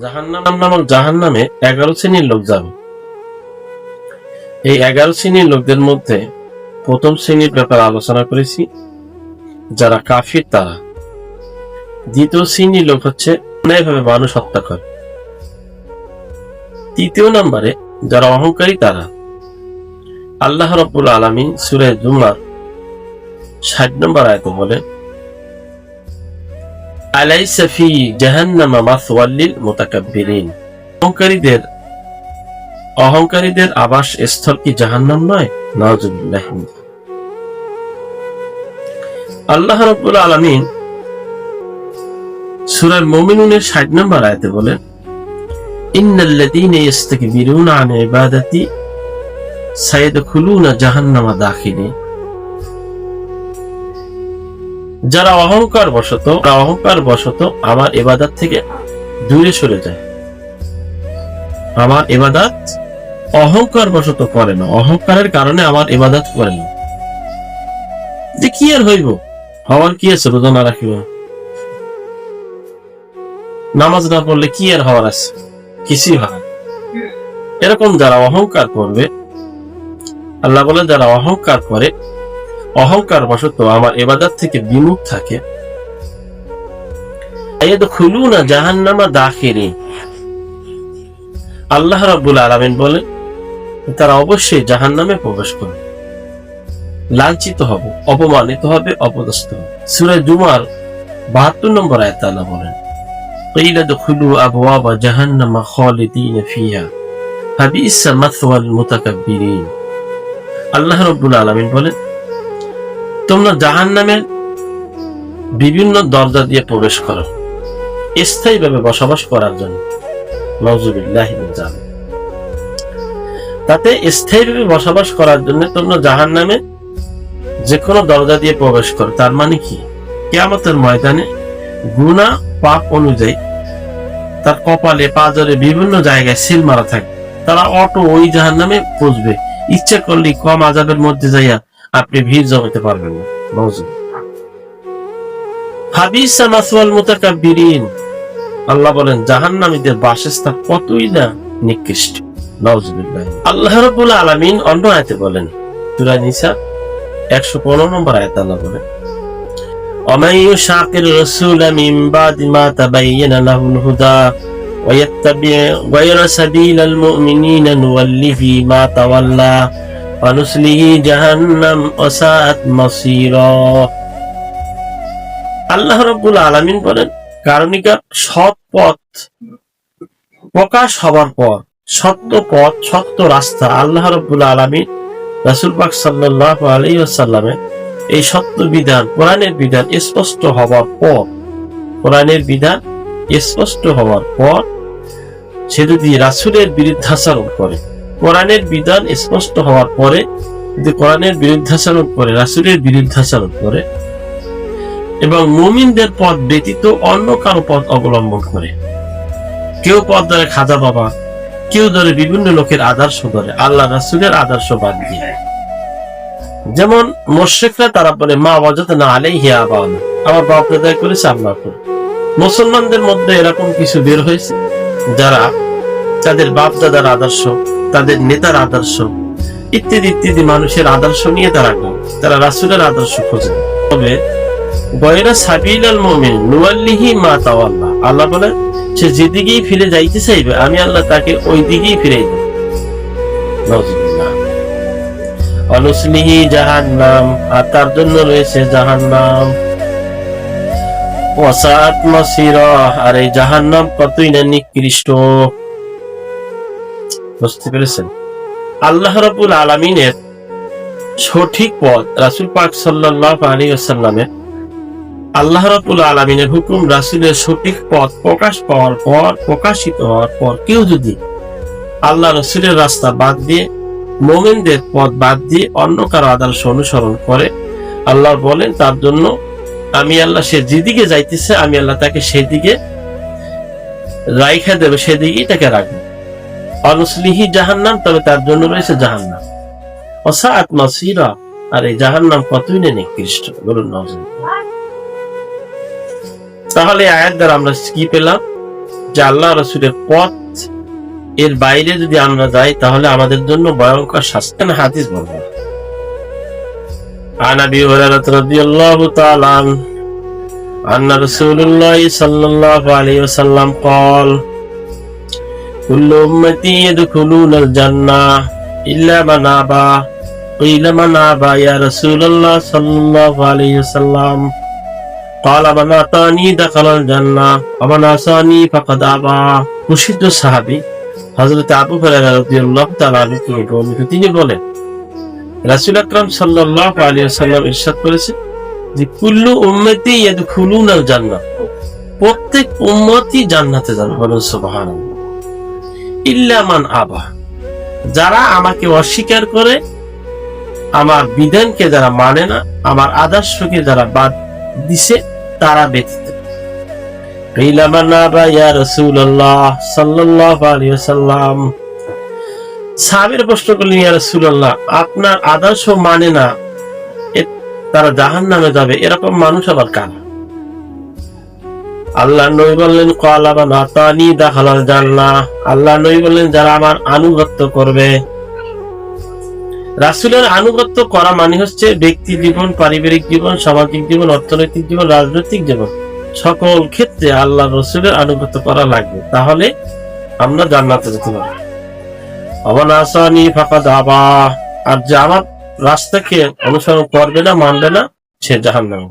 জাহান্নাম নামক জাহান্নামে 11 শ্রেণীর লোক যাবে। এই 11 শ্রেণীর লোকদের মধ্যে প্রথম শ্রেণীর ব্যাপারে আলোচনা করেছি, যারা কাফির তারা। দ্বিতীয় শ্রেণীর লোক হচ্ছে অন্যায়ভাবে মানুষ হত্যা করে। তৃতীয় নম্বরে যারা অহংকারী তারা। আল্লাহ রাব্বুল আলামিন সূরা জুমার 60 নম্বর আয়াতে বলে, আলাইসা ফি জাহান্নামা মাসওয়াল লিল মুতাকাব্বিরিন। অহংকারীদের আবাস স্থল কি জাহান্নাম নয়? নাউযুবিল্লাহ। আল্লাহ রাব্বুল আলামিন সূরা মুমিনুনের 60 নম্বর আয়াতে বলেন, ইন্নাল্লাযীনা ইস্তাকবিরুনা আন ইবাদাতি সায়াদখুলুনা জাহান্নামা দাখিলিন। যারা অহংকার বশত আমার ইবাদত থেকে দূরে সরে যায়, আমার ইবাদত অহংকার বশত করে না, অহংকারের কারণে আমার ইবাদত করে না, যে কি আর হইব, হওয়ার কি আছে? রোজা না রাখিব, নামাজ না পড়লে কি আর হওয়ার আছে? কিছুই হয়। এরকম যারা অহংকার করবে, আল্লাহ বলে যারা অহংকার করে, অহংকার বশত আমার ইবাদত থেকে বিমুখ থাকে, ইয়াদখুলুনা জাহান্নামা দাখিলিন। আল্লাহ রাব্বুল আলামিন বলেন তারা অবশ্যই জাহান্নামে প্রবেশ করবে, লাঞ্ছিত হবে, অপমানিত হবে, অপদস্থ হবে। সূরা জুমার 72 নম্বর আয়াতে আল্লাহ বলেন, কিলা দুখুলু আবওয়াবা জাহান্নামা খালিদিনা ফিহা ফাবিসা মাসওয়াল মুতাকাব্বিরিন। আল্লাহ রাব্বুল আলামিন বলেন তোমরা জাহান্নামের বিভিন্ন দরজা দিয়ে প্রবেশ করো স্থায়ীভাবে বসবাস করার জন্য। নাউযুবিল্লাহ। তাতে স্থায়ীভাবে বসবাস করার জন্য তোমরা জাহান্নামে যে কোনো দরজা দিয়ে প্রবেশ করো। তার মানে কি? কিয়ামতের ময়দানে গুনাহ পাপ অনুযায়ী তার কপালে, পাজরে বিভিন্ন জায়গায় সিল মারা থাকে, তারা অটো ওই জাহান্নামে পৌঁছবে। ইচ্ছা করলে কম আযাবের মধ্যে যাইয়া আপনি ভিড় জমাতে পারবেন না। ফাবিসা মাসওয়াল মুতাকাব্বিরিন। আল্লাহ বলেন জাহান্নামীদের বাসস্থান কতই না নিকৃষ্ট। নাউযুবিল্লাহ। আল্লাহ রাব্বুল আলামিন অন্য আয়াতে বলেন, সূরা নিসা 115 নম্বর আয়াতে আল্লাহ বলেন, ওয়ামান ইউশাকির রাসূলা মিন বাদি মা তাবায়্যানা লাহুল হুদা ওয়া ইয়াত্তাবি' গায়রা সাবিলিল মুমিনিনা নুওয়াল্লিহি মা তাওয়াল্লা ওয়া নুসলিহি জাহান্নাম ওয়া সাআত মাসীরা। আল্লাহ রাব্বুল আলামিন বলেন কারণিকা সৎ পথ প্রকাশ হবার পর, সত্য পথ, সত্য রাস্তা আল্লাহ রাব্বুল আলামিন রাসূল পাক সাল্লাল্লাহু আলাইহি ওয়াসাল্লামের এই সত্য বিধান, কোরআনের বিধান স্পষ্ট হবার পর, কোরআনের বিধান স্পষ্ট হওয়ার পর সে যদি রাসূলের বিরুদ্ধাচরণ করে, কোরআনের বিধান স্পষ্ট হওয়ার পরে যদি কোরআনের বিরুদ্ধাচরণ করে, রাসূলের বিরুদ্ধাচরণ করে এবং মুমিনদের পথ ব্যতীত অন্য কারো পথ অবলম্বন করে, কেউ পথ ধরে খাজা বাবা, কেউ ধরে বিভিন্ন লোকের আদর্শ ধরে, আল্লাহ রাসূলের আদর্শ বাদ দিয়ে। যেমন মুশরিকরা তারা বলে মা ওয়াজাদনা আলাইহি আবানা, আমার বাপ দাদা করেছে আমরা করি। মুসলমানদের মধ্যে এরকম কিছু বের হয়েছে যারা তাদের বাপ দাদার আদর্শ, তাদের নেতার আদর্শ ইত্যাদি ইত্যাদি মানুষের আদর্শ নিয়ে তারা রাসূলের আদর্শ খোঁজে। তবে গায়রা সাবিলিল মুমিন নুওয়াল্লিহি মা তাওয়াল্লা। আল্লাহ বলেন সে যেদিকেই ফিরে যাইতে চাইবে আমি আল্লাহ তাকে ওই দিকেই ফিরাই দেব। নাউযুবিল্লাহ। ওয়া নুসলিহি জাহান্নাম, আর তার জন্য রয়েছে জাহান্নাম। ওয়া সাআত মাসীরা, আর এই জাহান্নাম কতই না নিকৃষ্ট। বুঝতে পেরেছেন? আল্লাহ রাব্বুল আলামিনের সঠিক পথ, রাসূল পাক সাল্লাল্লাহু আলাইহি ওয়াসাল্লামের, আল্লাহ রাব্বুল আলামিনের হুকুম, রাসূলের সঠিক পথ প্রকাশিত হওয়ার পর কেউ যদি আল্লাহ রাসূলের রাস্তা বাদ দিয়ে, মুমিনদের পথ বাদ দিয়ে অন্য কারো আদর্শ অনুসরণ করে, আল্লাহ বলেন তার জন্য আমি আল্লাহ সে যেদিকে যাইতেছে আমি আল্লাহ তাকে সেদিকে রাইখা দেবে, সেদিকেই তাকে রাখবে। অনুসলিহি জাহান্নাম, তবে তার জন্য রয়েছে জাহান্নাম। ওয়া সাআত মাসীরা, আর এই জাহান্নাম কতই না নিকৃষ্ট। বলুন নাউযুবিল্লাহ। তাহলে আয়াত দ্বারা আমরা কি পেলাম? যে আল্লাহ রাসূলের পথ এর বাইরে যদি আমরা যাই তাহলে আমাদের জন্য ভয়ঙ্কর শাস্তি। হাদিস বলবো عن ابي هريره رضي الله تعالى عنه ان رسول الله صلى الله عليه وسلم قال كل امتي يدخلون الجنه الا من ابى قيل من ابى يا رسول الله صلى الله عليه وسلم قال من اتاني دخل الجنه ومن عصاني فقد ابى মুশরিক সাহাবী হযরত আবু হুরায়রা রাদিয়াল্লাহু তাআলা আনহু তিনি বলেন রাসূল আকরাম সাল্লাল্লাহু আলাইহি ওয়াসাল্লাম ইরশাদ করেছেন যে কুল্লু উম্মতি ইয়াদখুলুনাল জান্নাহ, প্রত্যেক উম্মতই জান্নাতে যাবে। বলুন সুবহানাল্লাহ। ইল্লা মান আবা, যারা আমাকে অস্বীকার করে, আমার বিধানকে যারা মানে না, আমার আদর্শকে যারা বাদ দিছে, তারা ব্যতীত। ইল্লা মান আবা ইয়া রাসূলুল্লাহ সাল্লাল্লাহু আলাইহি ওয়াসাল্লাম। সাহাবীরা প্রশ্ন করলেন, ইয়া রাসূলুল্লাহ, আপনার আদর্শ মানে না, তারা জাহান্নামে যাবে, এরকম মানুষ আবার কারা? আল্লাহ নবী বললেন, ক্বালা মান আতানি দাখালাল জান্নাহ। আল্লাহ নবী বললেন, যারা আমার আনুগত্য করবে। রাসূলের আনুগত্য করা মানে হচ্ছে ব্যক্তি জীবন, পারিবারিক জীবন, সামাজিক জীবন, অর্থনৈতিক জীবন, রাজনৈতিক জীবন, সকল ক্ষেত্রে আল্লাহ রাসূলের আনুগত্য করা লাগবে, তাহলে আমরা জান্নাতে যেতে পারবো। ওমান আসানি ফাকাদ আবা, আর যে আমার রাস্তাকে অনুসরণ করবে না, মানবে না, সে জাহান্নামে।